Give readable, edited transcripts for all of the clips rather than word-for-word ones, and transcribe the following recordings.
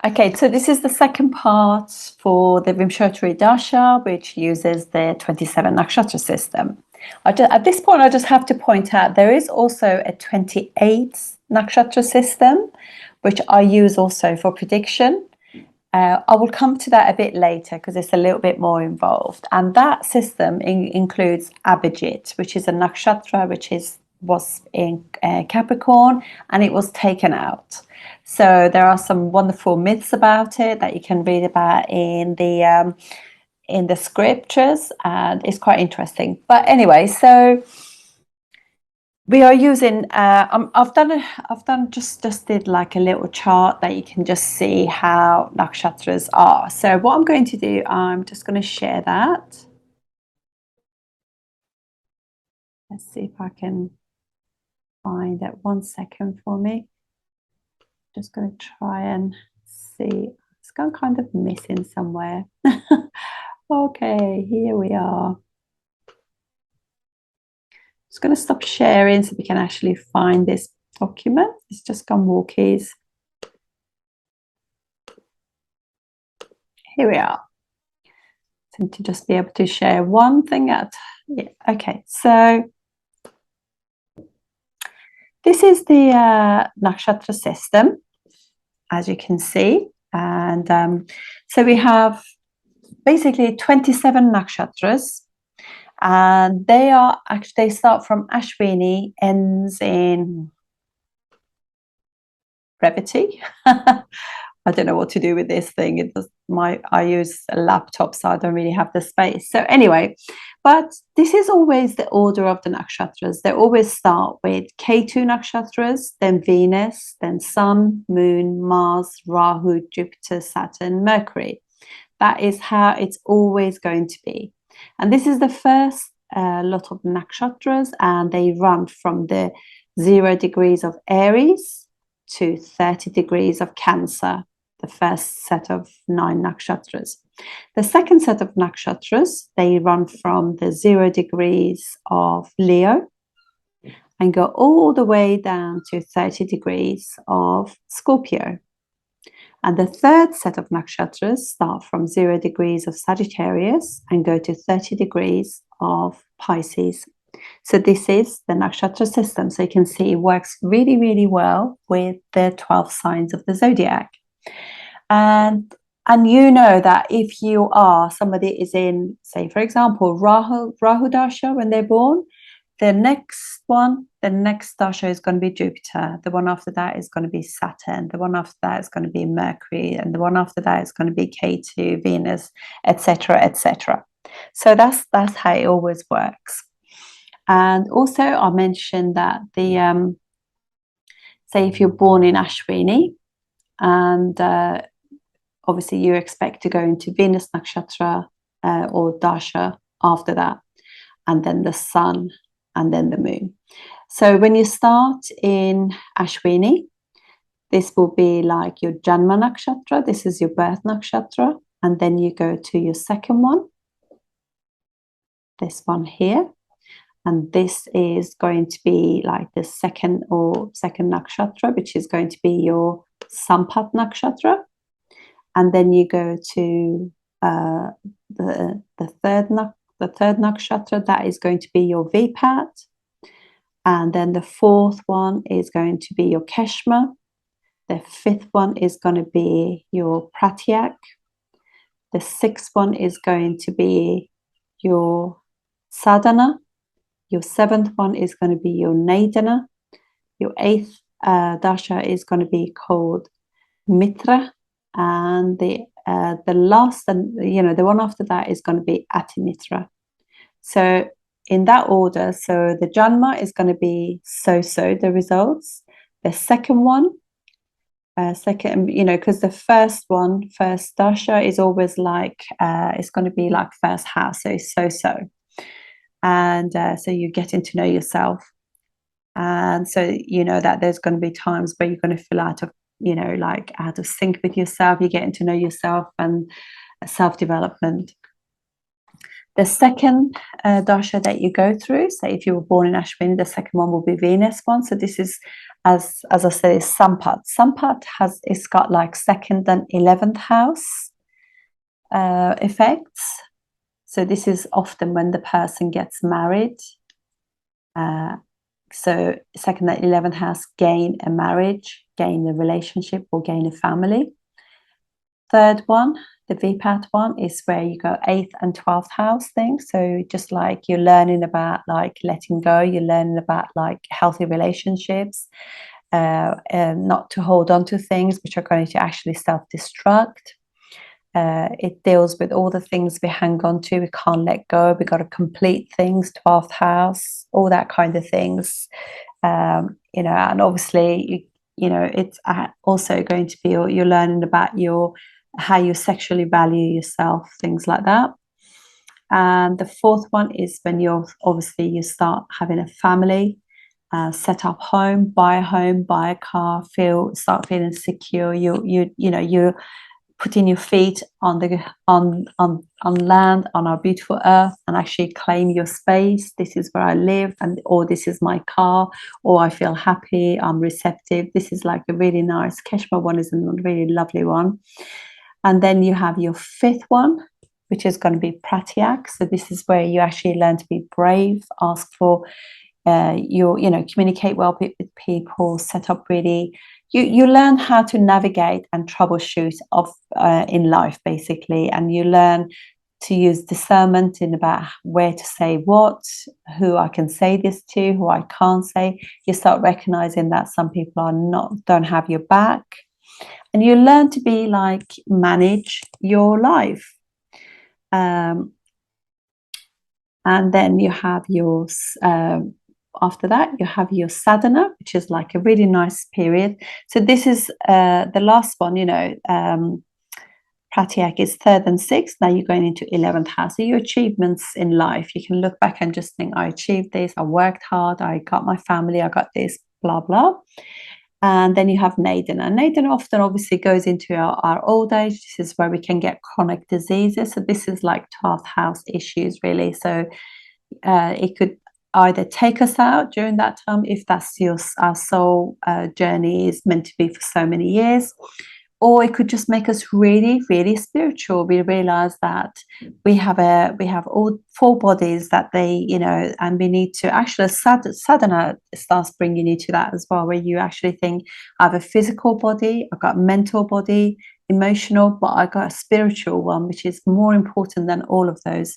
Okay, so this is the second part for the Vimshottari Dasa, which uses the 27 Nakshatra system. At this point, I just have to point out there is also a 28 Nakshatra system, which I use also for prediction. I will come to that a bit later because it's a little bit more involved. And that system includes Abhijit, which is a nakshatra was in Capricorn, and it was taken out. So there are some wonderful myths about it that you can read about in the scriptures, and it's quite interesting. But anyway, so we are using. I've did like a little chart that you can just see how nakshatras are. So what I'm going to do, I'm just going to share that. Let's see if I can find that. 1 second for me. Just going to try and see. It's gone kind of missing somewhere. Okay, here we are. Just going to stop sharing so we can actually find this document. It's just gone walkies. Here we are. Seem to just be able to share one thing at. Yeah. Okay, so this is the nakshatra system, as you can see, and so we have basically 27 nakshatras, and they start from Ashwini, ends in Reverti. I don't know what to do with this thing. I use a laptop, so I don't really have the space. So anyway, but this is always the order of the nakshatras. They always start with Ketu nakshatras, then Venus, then Sun, Moon, Mars, Rahu, Jupiter, Saturn, Mercury. That is how it's always going to be. And this is the first lot of nakshatras, and they run from the 0 degrees of Aries to 30 degrees of Cancer, the first set of 9 nakshatras. The second set of nakshatras, they run from the 0 degrees of Leo and go all the way down to 30 degrees of Scorpio. And the third set of nakshatras start from 0 degrees of Sagittarius and go to 30 degrees of Pisces. So this is the nakshatra system. So you can see it works really, really well with the 12 signs of the zodiac. And you know that if somebody is in, say, for example, Rahu Dasha when they're born, the next Dasha is going to be Jupiter. The one after that is going to be Saturn. The one after that is going to be Mercury. And the one after that is going to be Ketu, Venus, etc., etc. So that's how it always works. And also I mentioned that say if you're born in Ashwini, and obviously you expect to go into Venus Nakshatra or Dasha after that, and then the Sun, and then the Moon. So when you start in Ashwini, this will be like your Janma Nakshatra. This is your birth Nakshatra. And then you go to your second one, this one here. And this is going to be like the second Nakshatra, which is going to be your Sampat Nakshatra. And then you go to the third nakshatra, that is going to be your Vipat. And then the fourth one is going to be your Keshma. The fifth one is going to be your Pratyak. The sixth one is going to be your Sadhana. Your seventh one is going to be your Nadana. Your eighth dasha is going to be called Mitra. And the last, the one after that is going to be Atinitra. So in that order, so the Janma is going to be so-so, the results. The second one, because the first dasha is always like, it's going to be like first house, so. And so you're getting to know yourself. And so you know that there's going to be times where you're going to feel out of sync with yourself. You're getting to know yourself and self-development. The second dasha that you go through, say if you were born in Ashwini, the second one will be Venus one. So this is, as I said, is Sampat. Sampat it's got like second and 11th house effects. So this is often when the person gets married. So second and 11th house, gain a marriage, gain a relationship, or gain a family. Third one, the Vipat one, is where you go 8th and 12th house thing. So just like you're learning about like letting go, you're learning about like healthy relationships, not to hold on to things which are going to actually self-destruct. It deals with all the things we hang on to, we can't let go, we got to complete things, 12th house, all that kind of things. You know, and obviously, you know, it's also going to be, you're learning about how you sexually value yourself, things like that. And the fourth one is when you start having a family, set up home, buy a car, start feeling secure. You're putting your feet on land, on our beautiful earth, and actually claim your space. This is where I live, or this is my car, or I feel happy, I'm receptive. This is like a really nice Keshma one, is a really lovely one. And then you have your fifth one, which is going to be Pratyak. So this is where you actually learn to be brave, ask for communicate well with people, set up really. You learn how to navigate and troubleshoot in life, basically, and you learn to use discernment in about where to say what, who I can say this to, who I can't say. You start recognizing that some people don't have your back, and you learn to be like manage your life. And then you have your after that, you have your sadhana, which is like a really nice period. So this is the last one, Pratyak is third and sixth. Now you're going into 11th house. So your achievements in life, you can look back and just think, I achieved this, I worked hard, I got my family, I got this, blah, blah. And then you have Nadana. And Nadana often obviously goes into our old age. This is where we can get chronic diseases. So this is like 12th house issues, really. So it could either take us out during that time, if that's our soul journey is meant to be for so many years, or it could just make us really, really spiritual. We realize that we have all four bodies that and we need to actually, sadhana starts bringing you to that as well, where you actually think, I have a physical body, I've got a mental body, emotional, but I got a spiritual one, which is more important than all of those.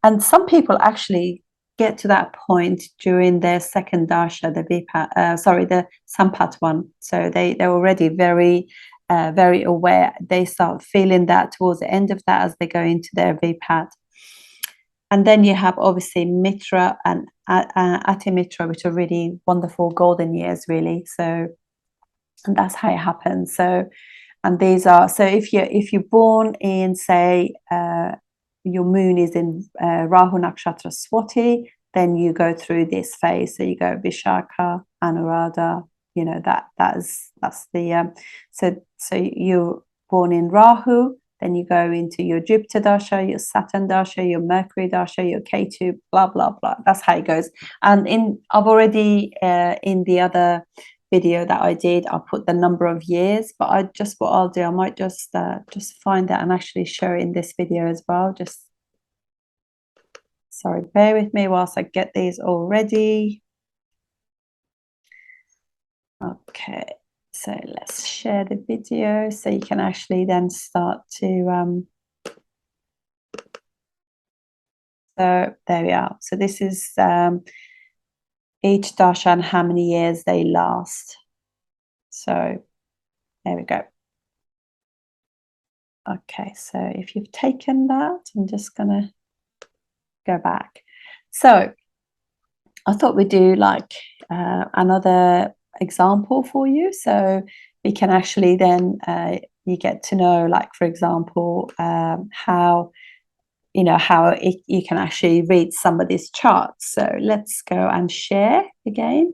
And some people actually get to that point during their second dasha, the Sampat one. So they're already very very aware. They start feeling that towards the end of that as they go into their Vipat. And then you have obviously Mitra and Atimitra, which are really wonderful golden years, really. So, and that's how it happens. So, and these are, so if you're born in, say, your moon is in Rahu Nakshatra Swati, then you go through this phase. So you go Vishaka, Anuradha, that's the so you're born in Rahu, then you go into your Jupiter dasha, your Saturn dasha, your Mercury dasha, your Ketu, blah blah blah. That's how it goes. And I've already in the other video that I did, I put the number of years, but what I'll do, I might just find that and actually show it in this video as well. Sorry, bear with me whilst I get these all ready. Okay, so let's share the video so you can actually then start to so there we are. So this is each dasha and how many years they last. So there we go. Okay, so if you've taken that, I'm just gonna go back. So I thought we'd do like another example for you, so we can actually then you get to know, like, for example, how you can actually read some of these charts. So let's go and share again.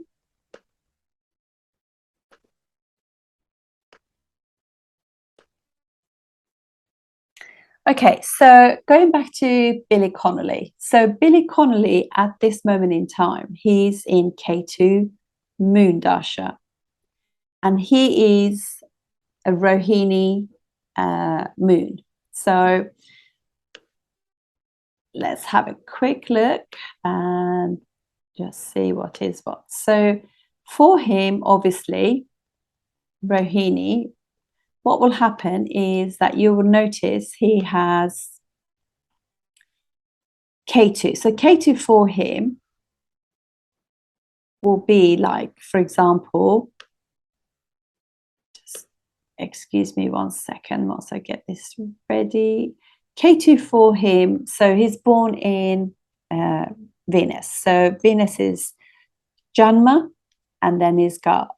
Okay, so going back to Billy Connolly. So Billy Connolly at this moment in time, he's in Ketu Moon Dasha, and he is a Rohini moon. So let's have a quick look and just see what is what. So for him, obviously, Rohini, what will happen is that you will notice he has Ketu. So Ketu for him will be like, for example, just excuse me 1 second whilst I get this ready. Ketu for him, so he's born in Venus. So Venus is Janma, and then he's got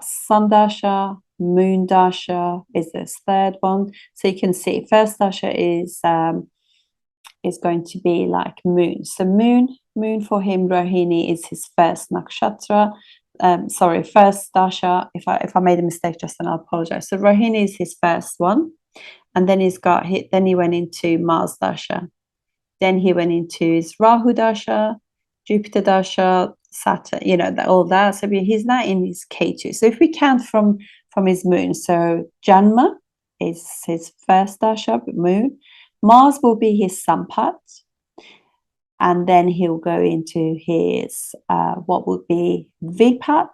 Sun Dasha, Moon Dasha is this third one. So you can see first Dasha is going to be like Moon. So Moon for him, Rohini, is his first nakshatra. First Dasha. If I made a mistake just then, I apologize. So Rohini is his first one, and then then he went into Mars Dasha. Then he went into his Rahu Dasha, Jupiter Dasha, Saturn, all that. So he's now in his Ketu. So if we count from his moon, so Janma is his first Dasha, moon. Mars will be his Sampat. And then he'll go into his, what would be Vipat,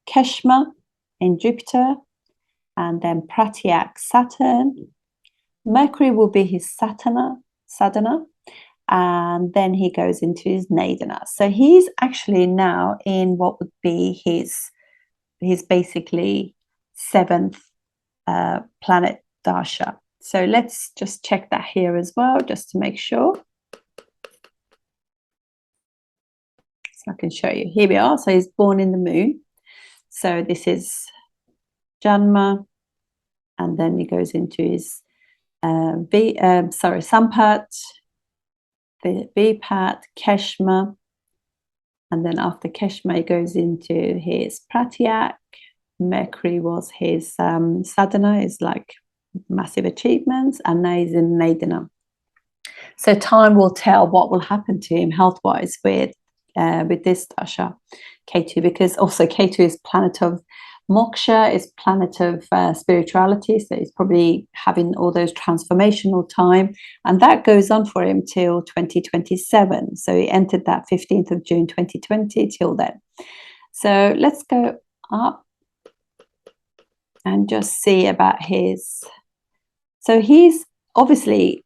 Keshma in Jupiter, and then Pratyak, Saturn. Mercury will be his Sadhana, and then he goes into his Nadana. So he's actually now in what would be his basically seventh planet Dasha. So let's just check that here as well, just to make sure. So I can show you. Here we are. So he's born in the moon. So this is Janma, and then he goes into his Sampat, the Vipat, Keshma, and then after Keshma he goes into his Pratyak. Mercury was his sadhana, is like massive achievements, and now he's in Nadana. So time will tell what will happen to him health-wise with this Dasha, Ketu, because also Ketu is planet of moksha, is planet of spirituality, so he's probably having all those transformational time, and that goes on for him till 2027. So he entered that 15th of June 2020 till then. So let's go up and just see about his. So he's obviously,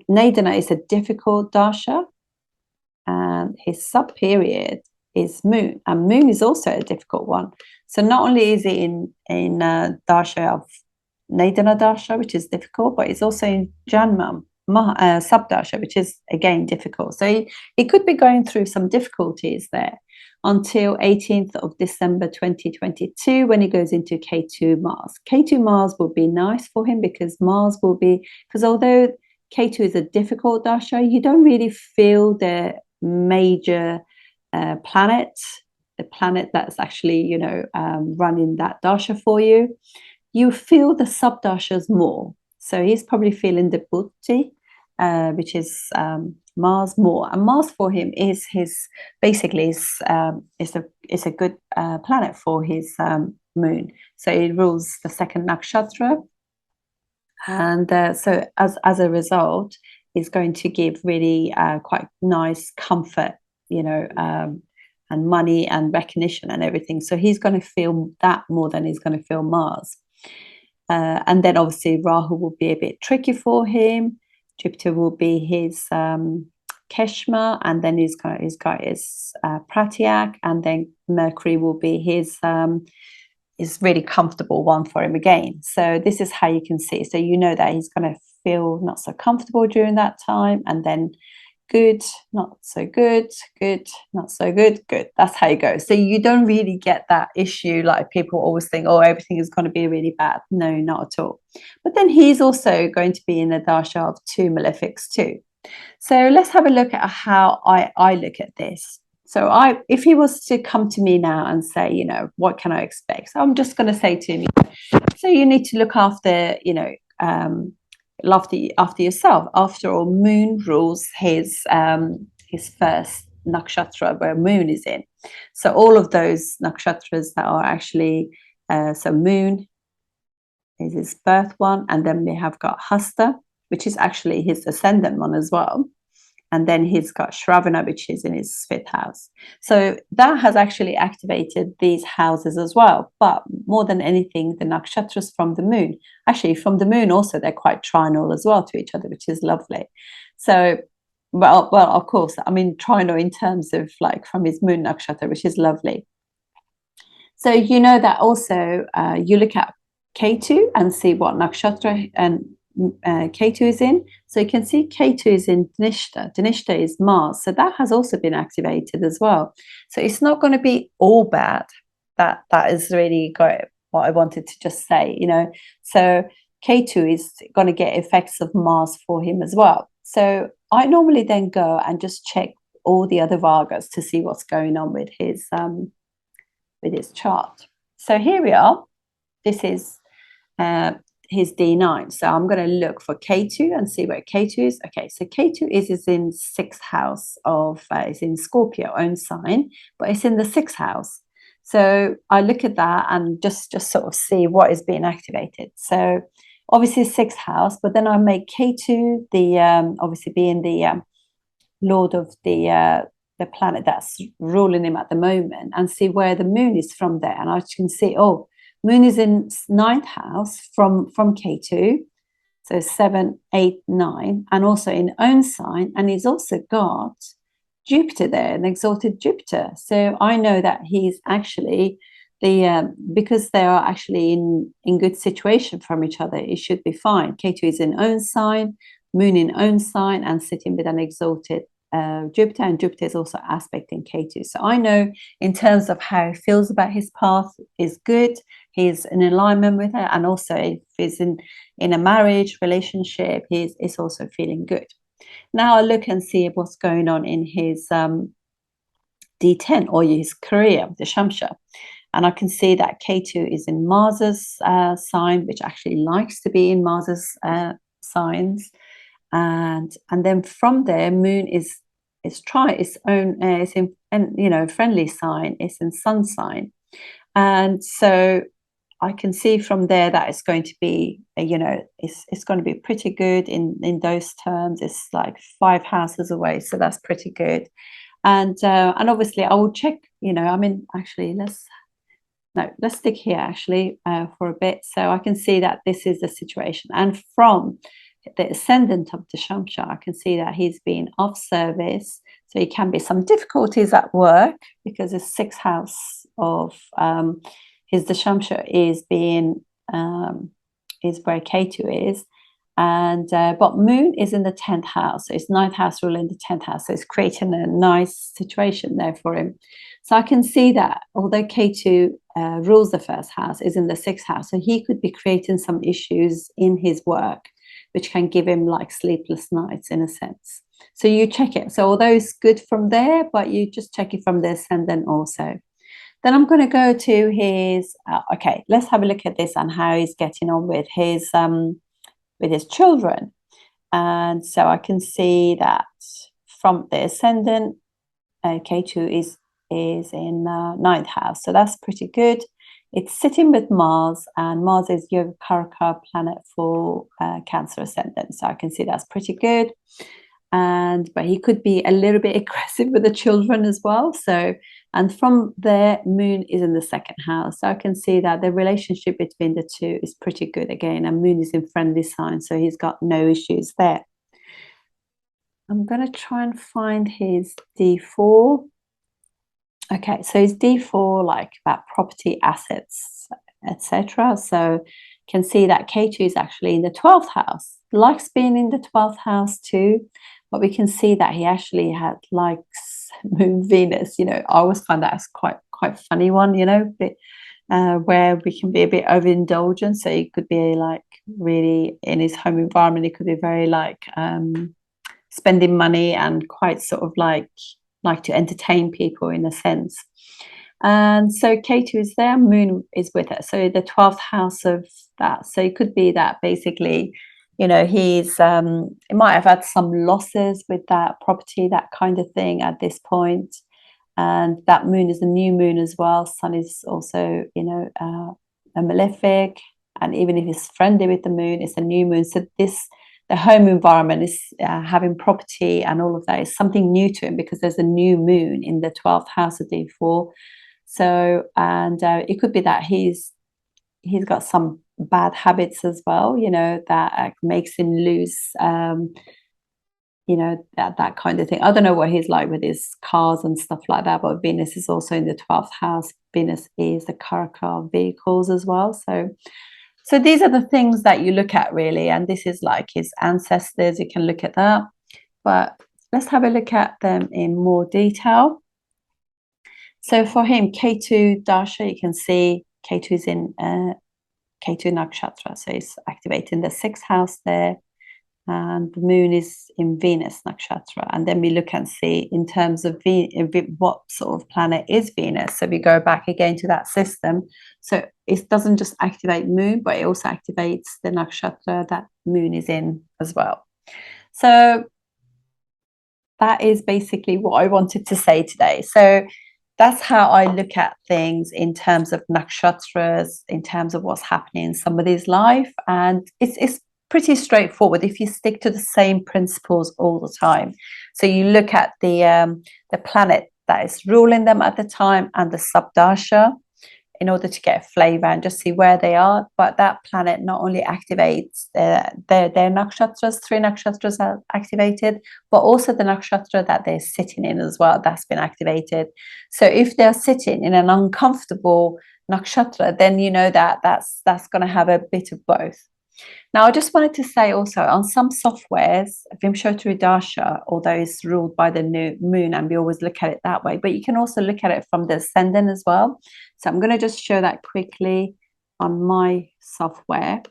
Nadana is a difficult Dasha, and his sub period is Moon, and Moon is also a difficult one. So not only is he in Dasha of Nadana Dasha, which is difficult, but he's also in Janma sub Dasha, which is again difficult. So he could be going through some difficulties there until 18th of December 2022, when he goes into Ketu Mars. Ketu Mars will be nice for him, because although Ketu is a difficult Dasha, you don't really feel the major planet, the planet that's actually running that Dasha for you. You feel the sub Dashas more. So he's probably feeling the Buddhi, which is Mars more, and Mars for him is a good planet for his moon. So it rules the second nakshatra, and so as a result, is going to give really quite nice comfort, and money and recognition and everything. So he's going to feel that more than he's going to feel Mars. And then obviously Rahu will be a bit tricky for him. Jupiter will be his Keshma, and then he's got his Pratyak, and then Mercury will be his is really comfortable one for him again. So this is how you can see. So you know that he's going to feel not so comfortable during that time, and then good, not so good, good, not so good, good. That's how it goes. So you don't really get that issue like people always think, oh, everything is going to be really bad. No, not at all. But then he's also going to be in the Dasha of 2 malefics too. So let's have a look at how I look at this. So if he was to come to me now and say, what can I expect? So I'm just going to say to him, so you need to look after, after yourself. After all, moon rules his first nakshatra where moon is in. So all of those nakshatras that are actually so moon is his birth one, and then we have got Hasta, which is actually his ascendant one as well. And then he's got Shravana, which is in his 5th house. So that has actually activated these houses as well. But more than anything, the nakshatras from the moon, actually from the moon also, they're quite trinal as well to each other, which is lovely. So, well, of course, I mean, trinal in terms of like from his moon nakshatra, which is lovely. So you know that also you look at Ketu and see what nakshatra and Ketu is in. So you can see Ketu is in Dhanishta. Dhanishta is Mars. So that has also been activated as well. So it's not going to be all bad. That is really great, what I wanted to just say, you know. So Ketu is going to get effects of Mars for him as well. So I normally then go and just check all the other Vargas to see what's going on with his chart. So here we are. This is his D9. So I'm going to look for Ketu and see where Ketu is. Okay, so Ketu is in 6th house of, is in Scorpio, own sign, but it's in the 6th house. So I look at that and just sort of see what is being activated. So obviously 6th house, but then I make Ketu the obviously being the lord of the planet that's ruling him at the moment, and see where the moon is from there. And I can see, oh, moon is in 9th house from Ketu, so 7, 8, 9, and also in own sign, and he's also got Jupiter there, an exalted Jupiter. So I know that he's actually because they are actually in good situation from each other, it should be fine. Ketu is in own sign, moon in own sign, and sitting with an exalted Jupiter, and Jupiter is also aspecting Ketu. So I know in terms of how he feels about his path is good. He's in alignment with it, and also if he's in a marriage relationship, he's also feeling good. Now I look and see what's going on in his D10 or his career, the Shamsha. And I can see that Ketu is in Mars's sign, which actually likes to be in Mars's signs. And then from there, moon is try its own, it's in, and you know, friendly sign, it's in sun sign. And so I can see from there that it's going to be, you know, it's going to be pretty good in those terms. It's like 5 houses away, so that's pretty good. And obviously I will check, you know, I mean, actually let's stick here actually for a bit. So I can see that this is the situation, and from the ascendant of the Shamsha, I can see that he's been off service, so it can be some difficulties at work because the 6th house of his Dashamsha is being is where Ketu is, and but moon is in the 10th house, so it's 9th house ruling the 10th house, so it's creating a nice situation there for him. So I can see that although Ketu rules the 1st house, is in the 6th house, so he could be creating some issues in his work which can give him like sleepless nights in a sense. So you check it. So although it's good from there, but you just check it from the ascendant also. Then I'm going to go to his, okay, let's have a look at this and how he's getting on with his children. And so I can see that from the ascendant, Ketu is in 9th house. So that's pretty good. It's sitting with Mars, and Mars is your Karaka planet for Cancer ascendant. So I can see that's pretty good. But he could be a little bit aggressive with the children as well. So, and from there, moon is in the 2nd house. So I can see that the relationship between the two is pretty good again. And moon is in friendly sign, so he's got no issues there. I'm going to try and find his D4. Okay, so his D4, like about property, assets, etc. So can see that Ketu is actually in the 12th house. Likes being in the 12th house too, but we can see that he actually had likes moon Venus. You know, I always find that as quite funny one, you know, where we can be a bit overindulgent. So he could be like really in his home environment, he could be very like spending money and quite sort of like to entertain people in a sense. And so Ketu is there, Moon is with her. So the 12th house of that. So it could be that basically, you know, he might have had some losses with that property, that kind of thing at this point. And that moon is a new moon as well. Sun is also, you know, a malefic. And even if he's friendly with the moon, it's a new moon. So the home environment is having property and all of that is something new to him because there's a new moon in the 12th house of D4. So, and it could be that he's got some bad habits as well, you know, that makes him lose, you know, that kind of thing. I don't know what he's like with his cars and stuff like that, but Venus is also in the 12th house. Venus is the Karaka of vehicles as well. So these are the things that you look at really, and this is like his ancestors. You can look at that, but let's have a look at them in more detail. So for him, Ketu Dasha, you can see Ketu is in Ketu Nakshatra. So he's activating the 6th house there. And the moon is in Venus Nakshatra. And then we look and see in terms of what sort of planet is Venus. So we go back again to that system. So it doesn't just activate moon, but it also activates the nakshatra that moon is in as well. So that is basically what I wanted to say today. So that's how I look at things in terms of nakshatras, in terms of what's happening in somebody's life. And it's pretty straightforward if you stick to the same principles all the time. So you look at the planet that is ruling them at the time and the subdasha in order to get a flavor and just see where they are. But that planet not only activates their nakshatras, 3 nakshatras are activated, but also the nakshatra that they're sitting in as well, that's been activated. So if they're sitting in an uncomfortable nakshatra, then you know that's going to have a bit of both. Now, I just wanted to say also on some softwares, Vimshottari Dasa, although it's ruled by the new moon, and we always look at it that way, but you can also look at it from the ascendant as well. So I'm going to just show that quickly on my software.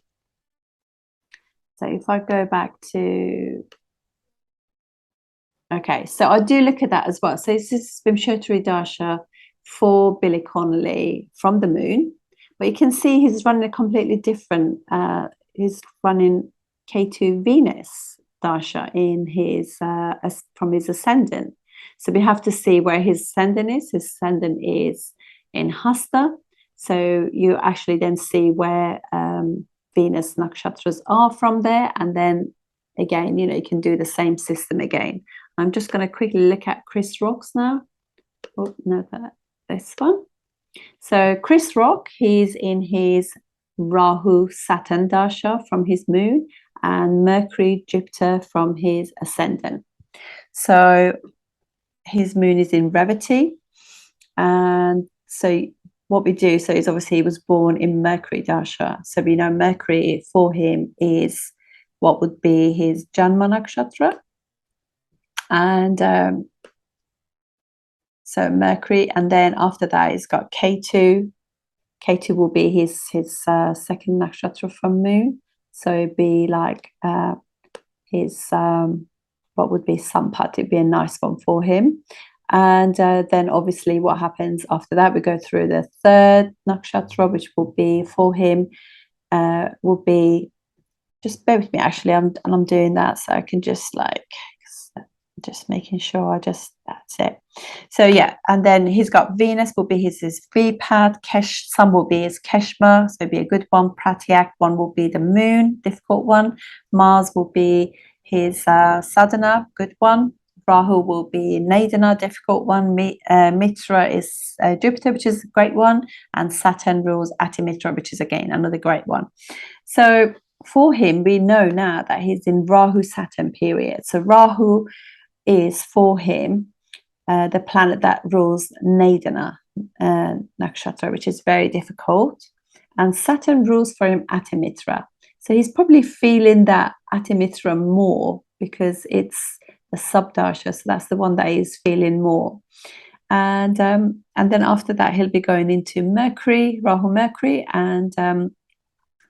So if I go back to, okay, so I do look at that as well. So this is Vimshottari Dasa for Billy Connolly from the moon, but you can see he's running a completely different he's running Ketu Venus Dasha in his from his ascendant. So we have to see where his ascendant is. His ascendant is in Hasta. So you actually then see where Venus nakshatras are from there. And then again, you know, you can do the same system again. I'm just going to quickly look at Chris Rock's now. Oh, no, this one. So Chris Rock, he's in his Rahu Saturn Dasha from his moon and Mercury Jupiter from his ascendant. So his moon is in Reverti. And so what we do, so is obviously he was born in Mercury Dasha. So we know Mercury for him is what would be his Janma Nakshatra. And so Mercury, and then after that he's got Ketu. Ketu will be his second nakshatra from moon. So it'd be like his what would be Sampat. It'd be a nice one for him. And then obviously what happens after that, we go through the 3rd nakshatra, which will be for him, will be, just bear with me actually, I'm doing that so I can just like, just making sure that's it. So yeah, and then he's got Venus will be his Vipad, Kesh, Sun will be his Keshma, so it'll be a good one. Pratyak one will be the moon, difficult one. Mars will be his Sadhana, good one. Rahu will be Nadana, difficult one. Mitra is Jupiter, which is a great one, and Saturn rules Atimitra, which is again another great one. So for him, we know now that he's in Rahu Saturn period. So Rahu is for him the planet that rules Nadana Nakshatra, which is very difficult. And Saturn rules for him Atimitra. So he's probably feeling that Atimitra more because it's the subdasha. So that's the one that he's feeling more. And then after that, he'll be going into Mercury, Rahu Mercury, and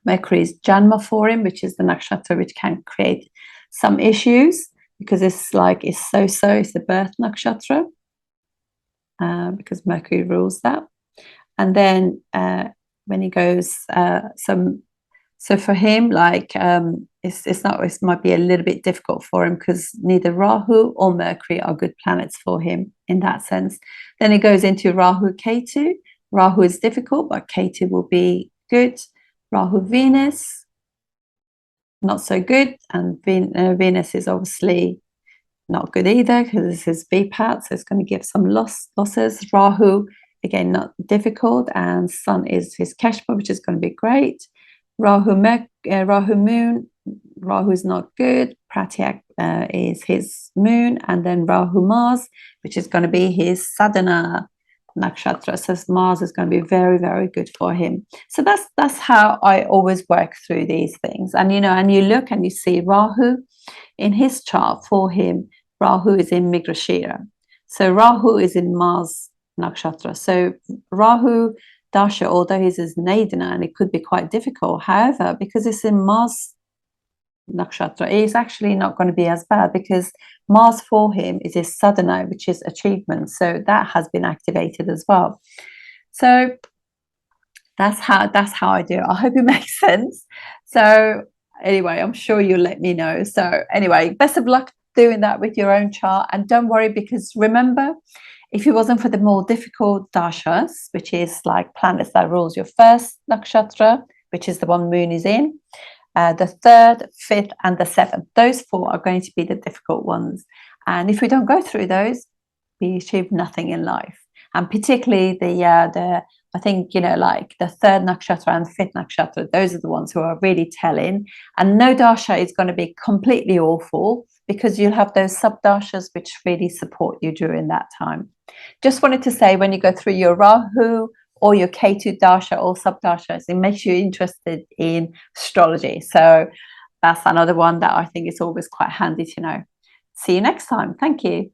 Mercury is Janma for him, which is the nakshatra which can create some issues because it's like it's the birth nakshatra. because Mercury rules that. And then when he goes, so for him, like it's not, it might be a little bit difficult for him because neither Rahu or Mercury are good planets for him in that sense. Then it goes into Rahu Ketu. Rahu is difficult, but Ketu will be good. Rahu Venus, not so good, and Venus is obviously not good either because this is VPAT, so it's going to give some losses. Rahu, again, not difficult, and Sun is his Keshpa, which is going to be great. Rahu Moon, Rahu is not good. Pratyak is his moon, and then Rahu Mars, which is going to be his sadhana nakshatra. So Mars is going to be very, very good for him. So that's how I always work through these things. And and you look and you see Rahu in his chart for him. Rahu is in Migrashira. So Rahu is in Mars nakshatra. So Rahu Dasha, although he's his Nadana, and it could be quite difficult. However, because it's in Mars nakshatra, it's actually not going to be as bad because Mars for him is his sadhana, which is achievement. So that has been activated as well. So that's how I do it. I hope it makes sense. So anyway, I'm sure you'll let me know. So anyway, best of luck doing that with your own chart, and don't worry, because remember, if it wasn't for the more difficult dashas, which is like planets that rules your first nakshatra, which is the one moon is in, the 3rd, 5th, and the 7th, those 4 are going to be the difficult ones. And if we don't go through those, we achieve nothing in life. And particularly the I think like the 3rd nakshatra and 5th nakshatra, those are the ones who are really telling. And no dasha is going to be completely awful because you'll have those sub-dashas which really support you during that time. Just wanted to say, when you go through your Rahu or your Ketu dasha or sub-dashas, it makes you interested in astrology. So that's another one that I think is always quite handy to know. See you next time. Thank you.